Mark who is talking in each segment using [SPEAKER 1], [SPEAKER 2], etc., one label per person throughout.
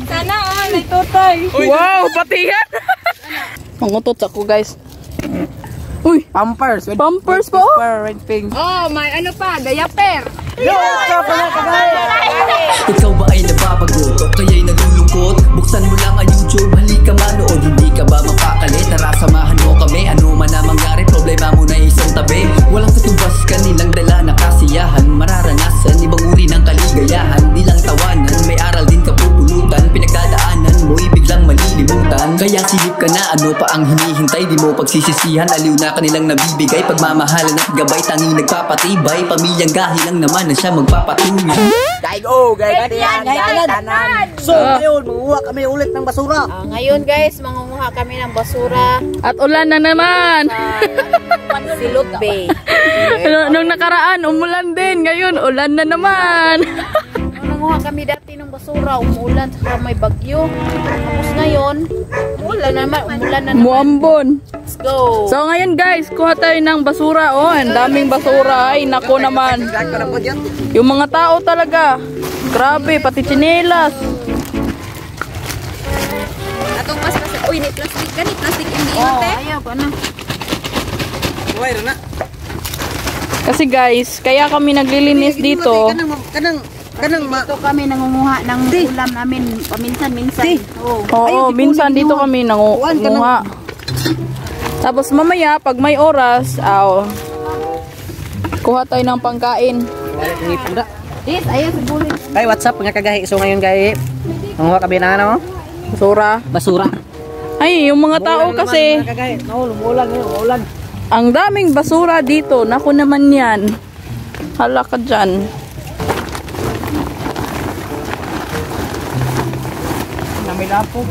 [SPEAKER 1] Sana may tutay.
[SPEAKER 2] Wow, patihan. Mangutot ako guys. Uy,
[SPEAKER 3] Pampers.
[SPEAKER 2] pampers pa oh.
[SPEAKER 3] Red pink.
[SPEAKER 1] Oh, may ano pa, diaper.
[SPEAKER 3] Yo, what's up mga kagay?
[SPEAKER 4] Ikaw ba ay nababagot o kaya'y nalulungkot? Buksan mo lang ang YouTube, halika manood. Hindi ka ba mapakali? Tara samahan mo kami. Ano man na mangyari, problema mo na isang tabi. Walang katubas kanilang dala na kasiyahan. Mararanasan ibang uri ng kaligayahan. Di lang tawanan, may aral din kapupulutan. Pinagdadaanan mo'y biglang malilimutan. Kaya silip ka na, ano pa ang hinihintay? Di mo pagsisisihan, aliw na kanilang nabibigay. Pagmamahalan at gabay, tanging nagpapatibay. Pamilyang gahi lang naman na siya magpapatuloy.
[SPEAKER 3] Gaigo, tanan. So, ngayon, manguha kami ulit ng basura.
[SPEAKER 1] Ngayon guys, mangunguha kami ng basura.
[SPEAKER 2] At ulan na naman.
[SPEAKER 1] Silot Bay.
[SPEAKER 2] Nung nakaraan, umulan din. Ngayon, ulan na naman.
[SPEAKER 1] Mangunguha kami dati ng basura, umulan, saka may bagyo. Tapos ngayon, umulan na naman.
[SPEAKER 2] Muambon.
[SPEAKER 1] Let's go.
[SPEAKER 2] So ngayon guys, kuha tayo ng basura. Oh, ang daming basura. Ay, nako naman. Yung mga tao talaga. Grabe, pati tsinelas.
[SPEAKER 1] Atong mas uy, ni plastic ka, ni plastic hindi inote. Ayaw pa na.
[SPEAKER 3] Uy, na.
[SPEAKER 2] Kasi guys, kaya kami naglilinis dito.
[SPEAKER 1] Dito kami nangunguha ng ulam namin paminsan-minsan.
[SPEAKER 2] Oo, minsan dito kami nangunguha. Tapos mamaya, pag may oras, kuha tayo ng pangkain.
[SPEAKER 1] This, ayaw sa bulit.
[SPEAKER 3] Ay, what's up mga kagay? So ngayon guys, manguha kami ng ano?
[SPEAKER 2] Basura. Ay, yung mga tao kasi,
[SPEAKER 3] Umulan.
[SPEAKER 2] ang daming basura dito. Naku naman yan. Hala ka dyan.
[SPEAKER 3] Namilapo.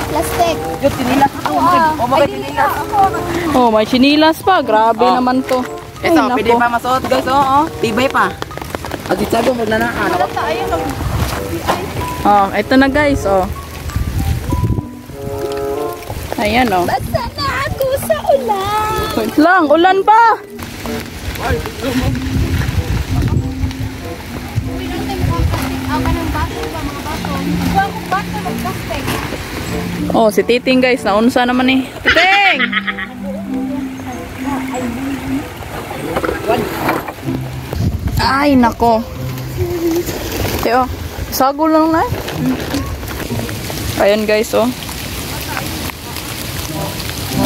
[SPEAKER 1] Plastic.
[SPEAKER 3] Yo, tinilas ako. Bakit tinilas?
[SPEAKER 2] Oh, may chinilas pa. Grabe naman to. Ay,
[SPEAKER 3] Ito,
[SPEAKER 2] naku.
[SPEAKER 3] pwede pa masuot guys. Oo. Tibay pa. At itsago mo na na.
[SPEAKER 2] Oh, ito na guys, oh. Ayan, oh.
[SPEAKER 1] Basta na ako sa ulan.
[SPEAKER 2] Wait lang, ulan pa. Oh, si Titing guys, naunsa naman eh. Titing! Ay, nako. Tiyo, sago lang na eh. Ayan guys, oh.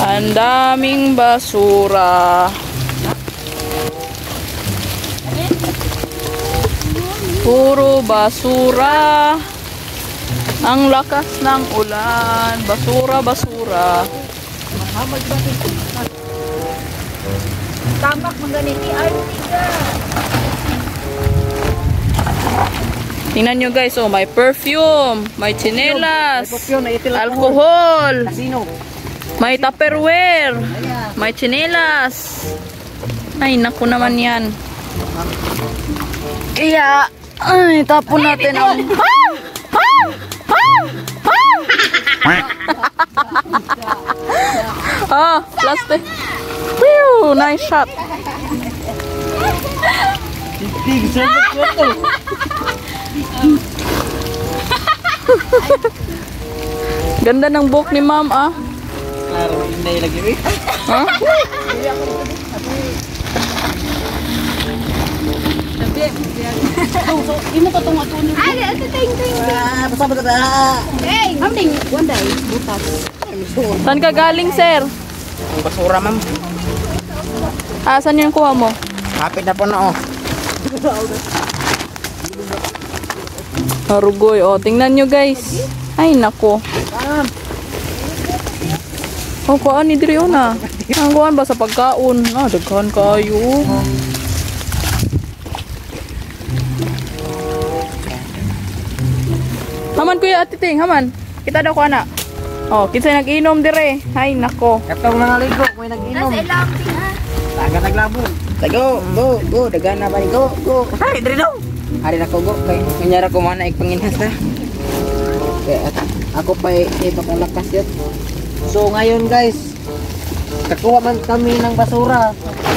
[SPEAKER 2] Ang daming basura. Puro basura. Ang lakas ng ulan. Basura, basura.
[SPEAKER 1] Tambak mangganiti Artiga.
[SPEAKER 2] Tingnan nyo guys, oh, may perfume, may tsinelas, alcohol,
[SPEAKER 3] Casino.
[SPEAKER 2] may tupperware, may tsinelas. Ay, naku naman yan. Kaya, ay, tapon natin ang... Plastic. Whew, nice shot. Ganda ng buhok ni ma'am, ah.
[SPEAKER 3] Claro, hindi lagi rin.
[SPEAKER 2] Ha?
[SPEAKER 1] So, imo ko tong atuno. Ay, ting.
[SPEAKER 3] Basta.
[SPEAKER 1] Hey, amding one day butas.
[SPEAKER 2] Saan ka galing, sir?
[SPEAKER 3] Ang basura, ma'am.
[SPEAKER 2] Saan yung kuha mo?
[SPEAKER 3] Kapit na po na, oh.
[SPEAKER 2] Harugoy, oh. Tingnan nyo, guys. Ay, nako. Oh, kuhaan ni Drio na. Ang kuhaan ba sa pagkaon? Daghan kayo. Haman kuya Ate Ting, haman. Kita daw ko na. Oh, kinsa nag-inom dire. Ay, nako.
[SPEAKER 3] Katong nangaligo, may nag-inom.
[SPEAKER 1] Nasa ilapin ha.
[SPEAKER 3] Taga naglabo. Go, dagan na ba? Go. Ay, diri daw. Hari na ko go. Kanyara ko mana ipanghinhas na. Kaya ako pa iba kong lakas yun. So ngayon guys, kakuha man kami ng basura.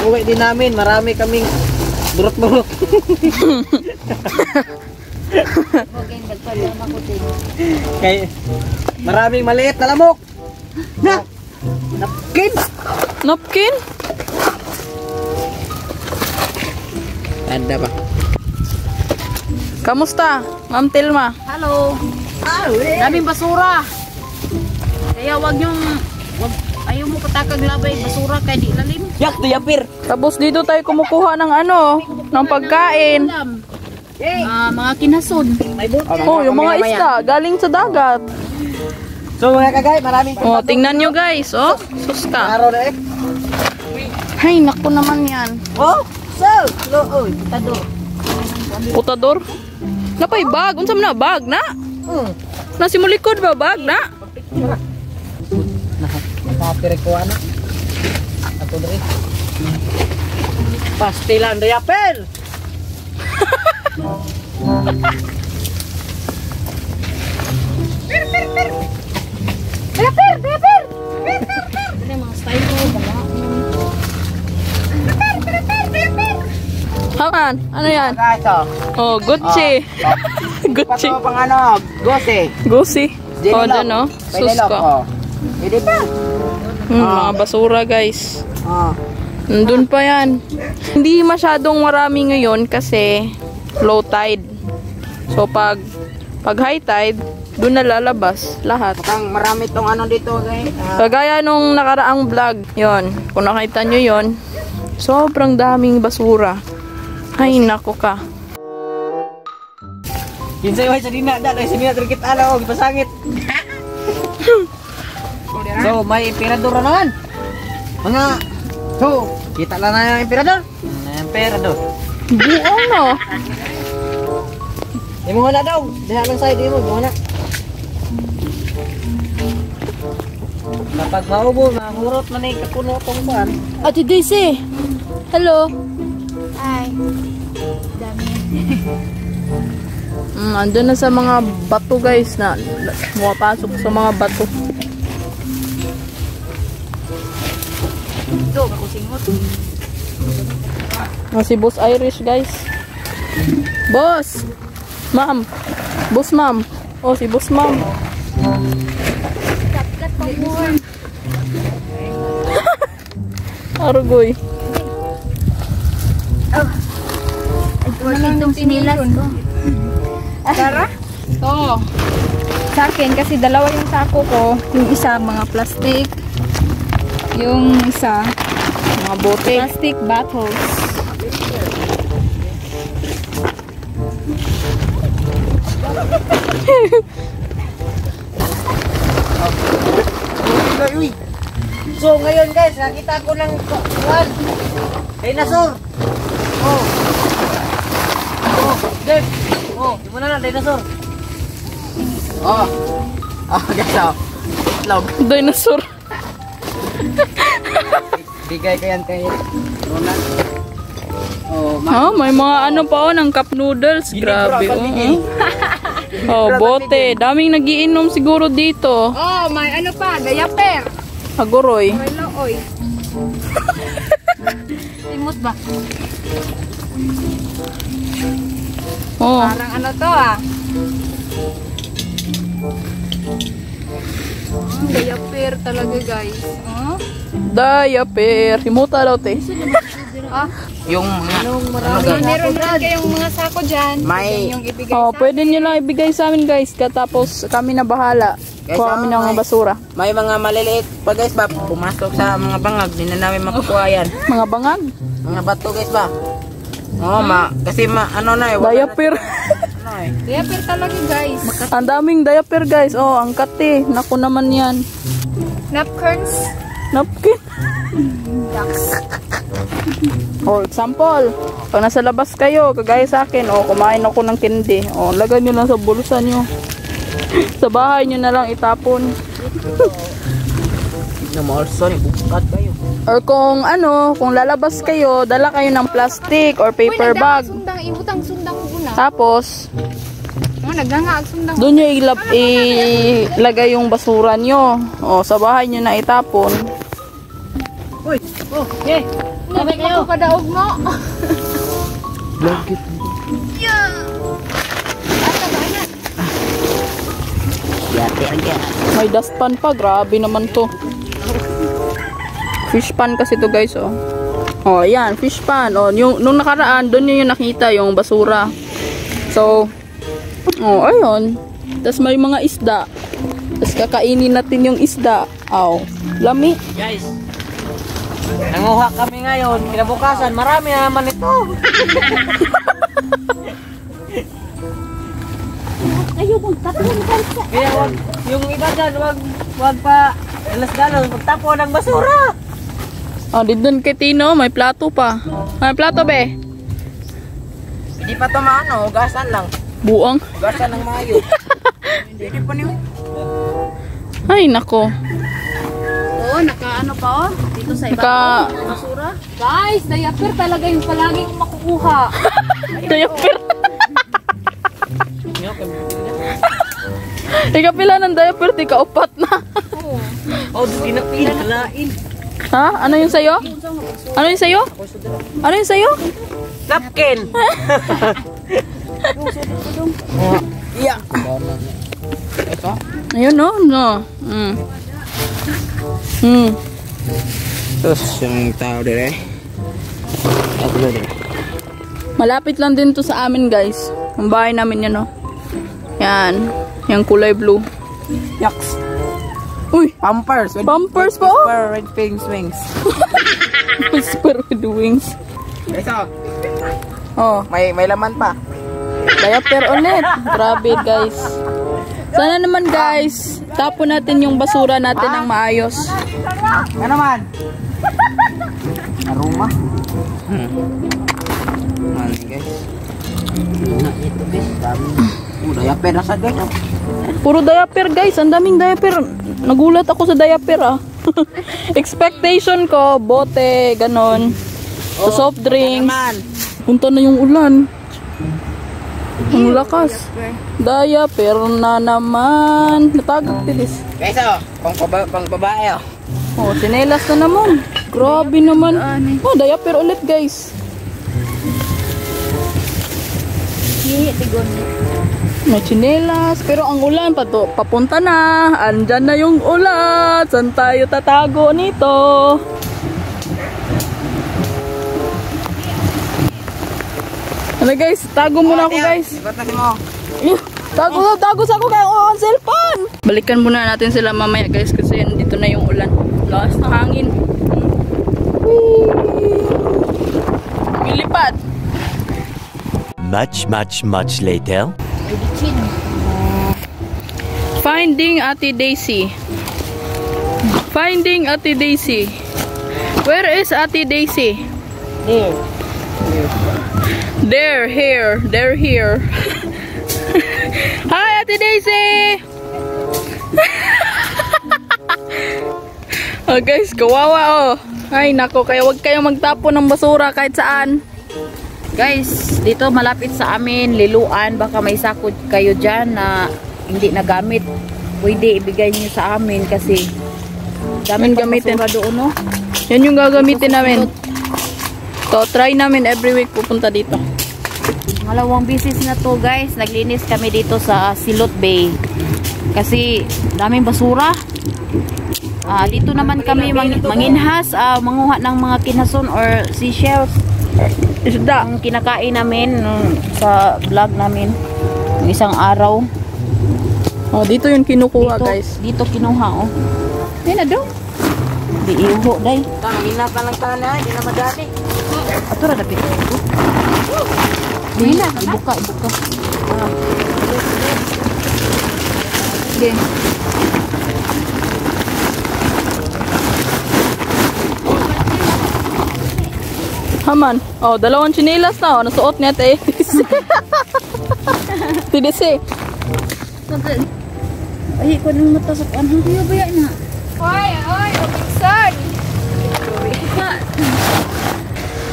[SPEAKER 3] Uwi din namin, marami kaming burot-burot. Kaya maraming maliit na lamok. Na! Napkin!
[SPEAKER 2] Napkin?
[SPEAKER 3] Ada ba?
[SPEAKER 2] Kamusta, Ma'am Tilma?
[SPEAKER 1] Hello. Daming basura. Kaya ayaw mo patakag labay basura kay di lalim.
[SPEAKER 3] Yak to yapir.
[SPEAKER 2] Tapos dito tayo kumukuha ng ng pagkain.
[SPEAKER 1] Mga kinason.
[SPEAKER 2] Oh, yung mga isda, galing sa dagat.
[SPEAKER 3] So mga kagay, maraming
[SPEAKER 2] Oh, tingnan nyo guys, oh. Suska.
[SPEAKER 3] araw na
[SPEAKER 2] Ay, naku naman yan.
[SPEAKER 3] Oh, so, oy, tado.
[SPEAKER 2] Putador. Napay bag, unsa man na bag na? Nasi mo likod ba bag na?
[SPEAKER 3] Nakapire ko ana. Ato dre. Pastilan de yapir.
[SPEAKER 2] Haman, ano yan?
[SPEAKER 3] Kaso.
[SPEAKER 2] Oh, Gucci. Gucci.
[SPEAKER 3] Pato pang ano, gose.
[SPEAKER 2] Gucci. Oh, dyan oh. Suska.
[SPEAKER 3] Pwede ba?
[SPEAKER 2] Mga basura guys.
[SPEAKER 3] Oh.
[SPEAKER 2] Nandun pa yan. Hindi masyadong marami ngayon kasi low tide. So pag high tide, doon na lalabas lahat.
[SPEAKER 3] Mukhang marami tong ano dito, guys.
[SPEAKER 2] Kagaya nung nakaraang vlog, yon. Kung nakita nyo yon, sobrang daming basura. Ay, nako ka.
[SPEAKER 3] Kinsay way sa dina, dahil sa dina terkit ala o gipasangit. So, may emperador naman. Mga so, kita lang na yung emperador. Emperador.
[SPEAKER 2] Buong no.
[SPEAKER 3] Imo na daw. Diha lang side mo na. Kapag maubo, mahurot man ay kapuno tong ban.
[SPEAKER 2] Ate Daisy. Hello.
[SPEAKER 1] Ay. Dami.
[SPEAKER 2] Andun na sa mga bato guys na pumapasok sa mga bato.
[SPEAKER 1] Ito, makusingot.
[SPEAKER 2] Si Boss Irish guys. Boss! Ma'am! Boss ma'am! Oh, si Boss ma'am.
[SPEAKER 1] Kat pa mo.
[SPEAKER 2] Argoy.
[SPEAKER 1] Ito itong sinilas ko.
[SPEAKER 5] Tara?
[SPEAKER 2] To.
[SPEAKER 5] Sa akin, kasi dalawa yung sako ko. Yung isa, mga plastic. Yung isa,
[SPEAKER 2] Mga bote.
[SPEAKER 5] plastic bottles.
[SPEAKER 3] Uy. So, ngayon guys, nakita ko ng kuwan. Dinosaur. Oh. Oh, Dave. Oh, di mo na dinosaur. Oh. Oh, guys, oh. Itlog.
[SPEAKER 2] Dinosaur.
[SPEAKER 3] Bigay ko yan kay Ronald. Oh,
[SPEAKER 2] May mga ano pa ng cup noodles. Grabe. Oh, bote. Daming nagiinom siguro dito.
[SPEAKER 5] Oh, may ano pa, diaper.
[SPEAKER 2] Agoroy.
[SPEAKER 5] Hello, oy.
[SPEAKER 1] Timos ba?
[SPEAKER 2] Oh.
[SPEAKER 5] Parang ano to ah. Diaper talaga guys. Oh.
[SPEAKER 2] Diaper. Himuta daw te.
[SPEAKER 5] Ah,
[SPEAKER 3] yung mga
[SPEAKER 5] meron rin kayong mga sako dyan.
[SPEAKER 3] May-
[SPEAKER 5] Yung ibigay
[SPEAKER 2] Oh,
[SPEAKER 5] sa
[SPEAKER 2] pwede nyo lang ibigay sa amin guys. Katapos kami na bahala.
[SPEAKER 3] Guys,
[SPEAKER 2] Kuha kami ng
[SPEAKER 3] may-
[SPEAKER 2] basura.
[SPEAKER 3] may mga maliliit pa guys ba pumasok sa mga bangag, di na namin makukuha yan.
[SPEAKER 2] Mga bangag.
[SPEAKER 3] Mga bato guys ba? Oh, kasi ano na eh. wala
[SPEAKER 2] Diaper.
[SPEAKER 3] na eh.
[SPEAKER 5] diaper talaga guys.
[SPEAKER 2] Ang daming diaper guys. Oh, ang kate. Naku naman yan.
[SPEAKER 5] Napkins.
[SPEAKER 2] Napkin. For example, pag nasa labas kayo, kagaya sa akin, kumain ako ng candy. Lagay nyo lang sa bulsa nyo. Sa bahay nyo na lang itapon.
[SPEAKER 3] Tignan mo also, bukat kayo.
[SPEAKER 2] Or kung lalabas kayo, dala kayo ng plastic or paper bag.
[SPEAKER 5] Sundang, ibutang sundang ko na.
[SPEAKER 2] Tapos,
[SPEAKER 5] Naghangaag sundang.
[SPEAKER 2] doon nyo ilagay yung basura nyo. O, sa bahay nyo na itapon.
[SPEAKER 3] Uy! Oh, okay.
[SPEAKER 5] Sabi kayo. Kadaog mo.
[SPEAKER 3] Langkit.
[SPEAKER 2] May dustpan pa. Grabe naman to. Fish pan kasi to guys, oh. Oh, ayan. Fish pan. Oh, nung nakaraan, doon nyo yung nakita yung basura. So, oh, ayun. Tapos may mga isda. Tapos kakainin natin yung isda. Aw, lami.
[SPEAKER 3] Guys, nanguha kami ngayon. Kinabukasan, marami naman ito.
[SPEAKER 1] Ayaw mong tapon ka.
[SPEAKER 3] Kaya wag, yung iba dyan, wag pa dalas-dalas, magtapo ng basura.
[SPEAKER 2] Oh, dito kay Tino, may plato pa. May plato, be.
[SPEAKER 3] Hindi pa tumano, gasan lang.
[SPEAKER 2] Buang.
[SPEAKER 3] Gasan ng mayo. Hindi pa niyo.
[SPEAKER 2] Ay, nako.
[SPEAKER 1] Oo, nakaano pa oh. Dito sa
[SPEAKER 2] Naka-
[SPEAKER 1] ibabaw ng basura.
[SPEAKER 5] Guys, diaper talaga yung palagi kong makukuha.
[SPEAKER 2] Diaper. Ikapila ng diaper, di ka upat na.
[SPEAKER 3] Oh, dinapila kalain.
[SPEAKER 2] Ha? Ano yung sayo? Ano yung sayo? Ano yung sayo?
[SPEAKER 3] Napkin. Iya.
[SPEAKER 2] Ayun, no? No.
[SPEAKER 3] Terus yung tao dire. Ako dire.
[SPEAKER 2] Malapit lang din to sa amin, guys. Ang bahay namin yan, no? Yan. Yung kulay blue.
[SPEAKER 3] Yaks.
[SPEAKER 2] Uy!
[SPEAKER 3] Pampers.
[SPEAKER 2] Pampers pa, oh!
[SPEAKER 3] Red pink swings.
[SPEAKER 2] Whisper with the wings.
[SPEAKER 3] Ito.
[SPEAKER 2] Oh,
[SPEAKER 3] May laman pa.
[SPEAKER 2] diaper ulit. Grabe, guys. Sana naman, guys, tapon natin yung basura natin ng maayos.
[SPEAKER 3] Ano man? Aroma. Man, guys. Ito, guys. Dami. Diaper na sa guys.
[SPEAKER 2] Puro diaper, guys. Ang daming diaper. Nagulat ako sa diaper, ah. Expectation ko, bote, ganon. Sa soft drinks. Punta na yung ulan. Ang lakas. Diaper na naman. Natagak tilis.
[SPEAKER 3] Guys, pang babae, oh.
[SPEAKER 2] Oh, sinelas na naman. Grabe naman. Oh, diaper ulit, guys. May chinelas. Pero ang ulan, papunta na. Andyan na yung ulan. Saan tayo tatago nito? Ano guys? Tago muna ako, guys. Tago sa ako kaya ang cellphone. Balikan muna natin sila mamaya, guys, kasi dito na yung ulan. Lakas ng hangin. Milipad.
[SPEAKER 6] Much later.
[SPEAKER 2] Finding Ate Daisy. Finding Ate Daisy. Where is Ate Daisy? There, here. They're here. Hi, Ate Daisy! Oh, guys, kawawa, oh. Ay, nako, kaya wag kayong magtapon ng basura kahit saan.
[SPEAKER 1] Guys, dito malapit sa amin, Liluan, baka may sakod kayo dyan na hindi nagamit. Pwede ibigay niyo sa amin kasi dami pang
[SPEAKER 2] gamitin
[SPEAKER 1] basura doon, no?
[SPEAKER 2] Yan yung gagamitin namin. So, try namin every week pupunta dito.
[SPEAKER 1] Malawang bisis na to, guys. Naglinis kami dito sa Silot Bay. Kasi daming basura. Dito naman kami manginhas, manguha ng mga kinason or seashells.
[SPEAKER 2] Isda.
[SPEAKER 1] Ang kinakain namin sa vlog namin ng isang araw.
[SPEAKER 2] Oh, dito yung kinukuha,
[SPEAKER 1] Dito,
[SPEAKER 2] guys.
[SPEAKER 1] dito kinuha, oh. Ay na daw. Di iuho, day.
[SPEAKER 3] Tangina pa lang tayo na, hindi na madali.
[SPEAKER 1] Ato ra dapit. Di na, ibuka.
[SPEAKER 2] Okay. Haman. Oh, dalawang chinelas na. Oh, nasuot niya, te. Tidisi.
[SPEAKER 1] Ay, ko nang matasok. Ano kayo ba yan, ha?
[SPEAKER 5] Oy, obiksan.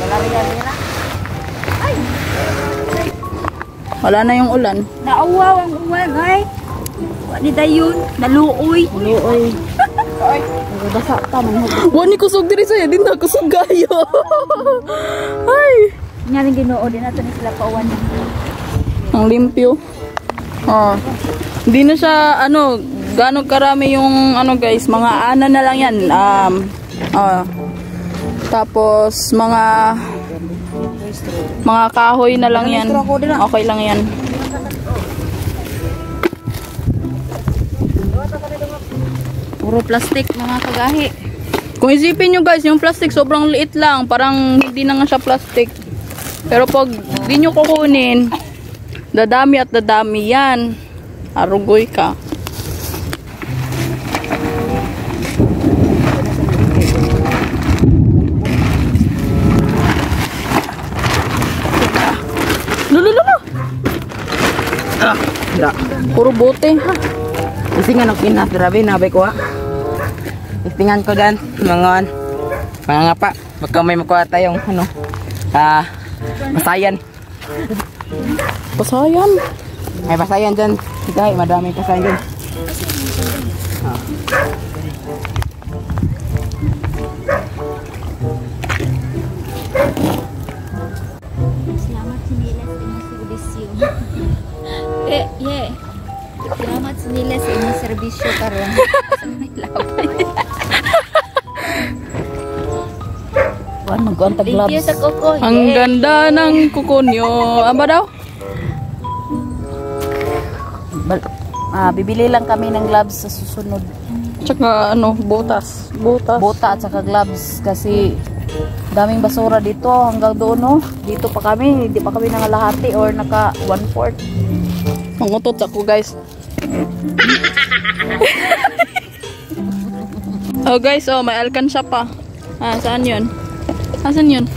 [SPEAKER 3] Malarian nila.
[SPEAKER 2] Wala na yung ulan.
[SPEAKER 5] Nauwaw ang uwan, ay. Wani dayon, naluoy.
[SPEAKER 1] Luoy. Basa ta man.
[SPEAKER 2] Wani kusog diri saya, din na kusog gayo. Ay,
[SPEAKER 5] Nga rin ginoo din nato ni sila pauwan.
[SPEAKER 2] ang limpyo. Oh. Hindi na siya ano, gaano karami yung ano guys, mga ana na lang yan. Tapos mga kahoy na lang yan. Okay lang yan.
[SPEAKER 1] Puro plastic mga kagahi.
[SPEAKER 2] Kung isipin nyo guys, yung plastic sobrang liit lang. Parang hindi na nga siya plastic. Pero pag di nyo kukunin, dadami at dadami yan. Arugoy ka. Lulululu! Puro bote ha.
[SPEAKER 3] Isingan ako na, grabe, nabay ko ha. Istingan ko dyan, mga ngapa. Baka may makuha tayong, basayan.
[SPEAKER 2] Pasayan.
[SPEAKER 3] May basayan dyan. Sige, madaming basayan dyan.
[SPEAKER 5] Salamat sinilas sa serbisyo. Yeah. Salamat sinilas sa serbisyo karon.
[SPEAKER 1] Ano gonta
[SPEAKER 5] Thank you
[SPEAKER 1] gloves.
[SPEAKER 5] sa kuko.
[SPEAKER 2] Ang ganda ng kuko nyo. Aba daw?
[SPEAKER 1] Bibili lang kami ng gloves sa susunod.
[SPEAKER 2] Tsaka ano, botas.
[SPEAKER 1] Bota at saka gloves kasi daming basura dito hanggang doon no. Dito pa kami, hindi pa kami nangalahati or naka 1/4.
[SPEAKER 2] Mangutot ako guys. Oh guys, oh may alkansya pa. Saan yun? Saan yun?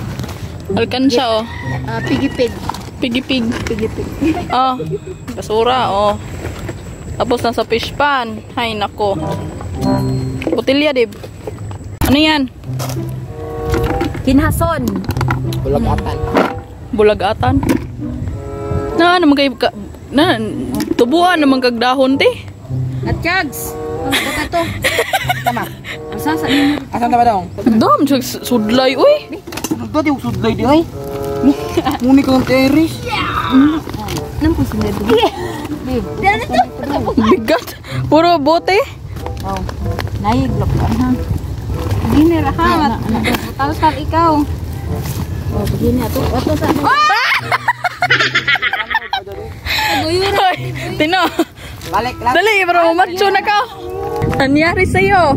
[SPEAKER 2] Alkansya oh.
[SPEAKER 1] Piggy pig.
[SPEAKER 2] Piggy pig. Oh, basura oh. Tapos nasa fish pan. Hay nako. Botilya dib. Ano yan?
[SPEAKER 1] Kinhason.
[SPEAKER 3] Bulagatan.
[SPEAKER 2] Bulagatan. Naman kay tubuan naman kag dahon ti.
[SPEAKER 1] At Chags. Baka to. Tama. Asa sa inyo?
[SPEAKER 3] Asan na ba daw?
[SPEAKER 2] Dam sudlay uy.
[SPEAKER 3] Nagdati yung sudlay di ay. Muni ko ng teres.
[SPEAKER 1] Nang po sunod.
[SPEAKER 2] Bigat. Puro bote.
[SPEAKER 1] Oh. Naiglok ka ha.
[SPEAKER 5] Hindi na rahat. Tapos kal ikaw.
[SPEAKER 1] Oh, begini ato sa.
[SPEAKER 2] Hoy, Tino.
[SPEAKER 3] Balik lang.
[SPEAKER 2] Dali, bro, macho na ka. Anyari sa'yo?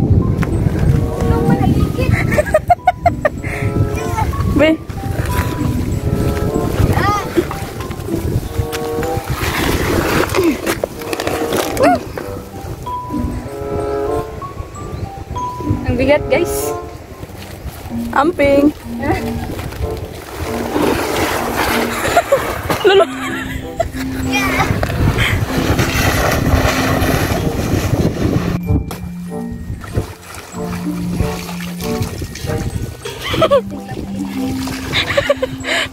[SPEAKER 2] Be.
[SPEAKER 5] Ang bigat guys.
[SPEAKER 2] Amping. Lalo.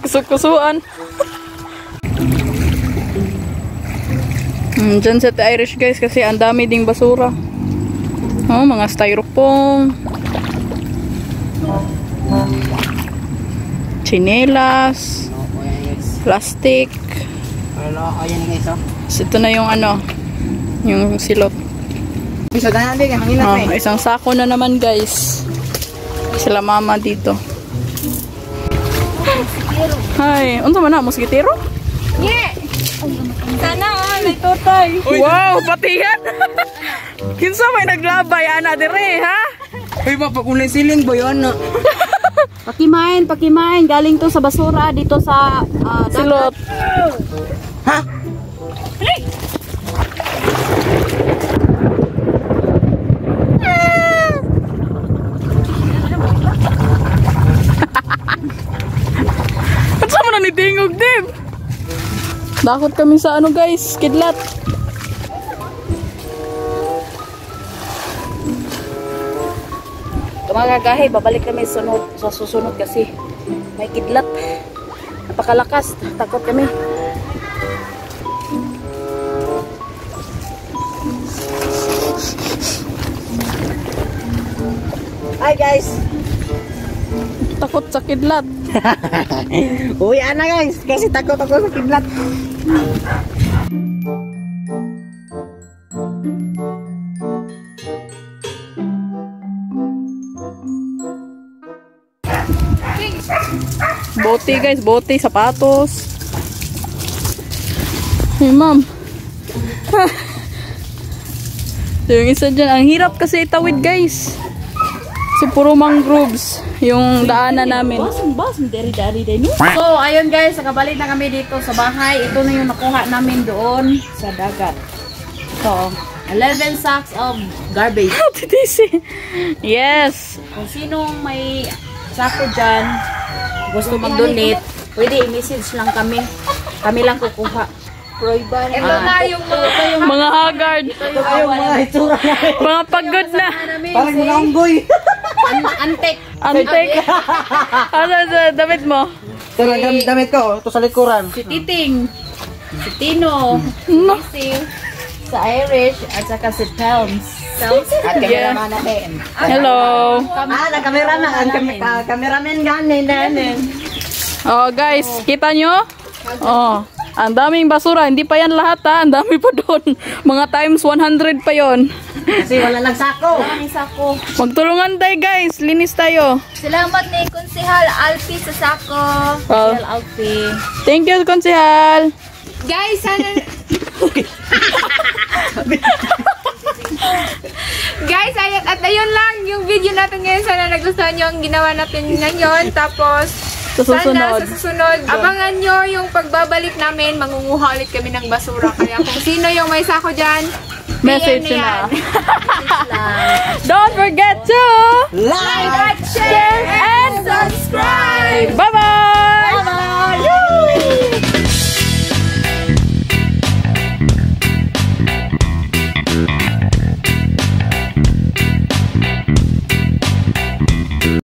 [SPEAKER 2] Kusuk-kusuan. Dyan sa Irish guys kasi ang dami ding basura. Oh, mga styrofoam. Chinelas. Plastic.
[SPEAKER 3] Ayan guys oh.
[SPEAKER 2] So, ito na yung ano, yung silot.
[SPEAKER 3] Bisa dahan din, hangin na eh.
[SPEAKER 2] Isang sako na naman guys. Sila mama dito. Hi, unsa man na moskitero?
[SPEAKER 5] Yeah. Sana may tutay.
[SPEAKER 2] Wow, patihan. Kinsa may naglabay ana dire, ha?
[SPEAKER 3] Uy, papakulay siling ba yun?
[SPEAKER 1] Pakimain. Galing to sa basura dito sa
[SPEAKER 2] Silot.
[SPEAKER 3] Ha?
[SPEAKER 2] At sama na ni Tingog, Dib? Dakot kami sa ano guys, kidlat.
[SPEAKER 1] mga kagahi, babalik kami sa susunod kasi may kidlat. Napakalakas, takot kami.
[SPEAKER 3] Bye guys.
[SPEAKER 2] Takot sa kidlat.
[SPEAKER 3] Uwi na guys, kasi takot ako sa kidlat.
[SPEAKER 2] Bote guys, bote, sapatos. Hey ma'am. So, yung isa dyan, ang hirap kasi itawid guys. So puro mangroves yung daanan namin.
[SPEAKER 1] So, ayun guys, nakabalik na kami dito sa bahay. Ito na yung nakuha namin doon sa dagat. So, 11 sacks of garbage.
[SPEAKER 2] How did they say? Yes.
[SPEAKER 1] Kung sinong may sako dyan, gusto mag-donate, pwede i-message lang kami. Kami lang kukuha.
[SPEAKER 5] Ito na yung
[SPEAKER 2] Mga haggard.
[SPEAKER 3] Yung mga itsura na.
[SPEAKER 2] Mga pagod na.
[SPEAKER 3] Parang mga unggoy.
[SPEAKER 1] Antek.
[SPEAKER 2] Antek. Asa sa damit mo?
[SPEAKER 3] Ito lang damit ko, ito sa likuran.
[SPEAKER 1] Si Titing. Si Tino.
[SPEAKER 2] No.
[SPEAKER 1] Si sa Irish at saka si Pelms.
[SPEAKER 3] At kameraman natin.
[SPEAKER 2] Hello.
[SPEAKER 3] Nag-kameraman. Kameraman ganin.
[SPEAKER 2] Oh guys, kita nyo? Oh, ang daming basura. Hindi pa yan lahat ha. Ang dami pa doon. Mga times 100 pa yon.
[SPEAKER 3] Kasi wala lang sako.
[SPEAKER 1] Ang sako.
[SPEAKER 2] Magtulungan tayo guys. Linis tayo.
[SPEAKER 5] salamat ni Konsehal Alpi sa sako.
[SPEAKER 2] Oh,
[SPEAKER 1] Well, Alfie.
[SPEAKER 2] thank you, Konsehal.
[SPEAKER 5] Guys, sana... Guys, ayun lang yung video natin ngayon. Sana nagustuhan nyo ang ginawa natin ngayon. Tapos,
[SPEAKER 2] Sa susunod.
[SPEAKER 5] sana sa susunod, abangan nyo yung pagbabalik namin. Mangunguha ulit kami ng basura. Kaya kung sino yung may sako dyan,
[SPEAKER 2] Message
[SPEAKER 5] PM
[SPEAKER 2] na.
[SPEAKER 5] yan.
[SPEAKER 2] Don't forget to
[SPEAKER 3] Live!
[SPEAKER 5] Share and subscribe!
[SPEAKER 2] bye-bye.
[SPEAKER 3] Bye!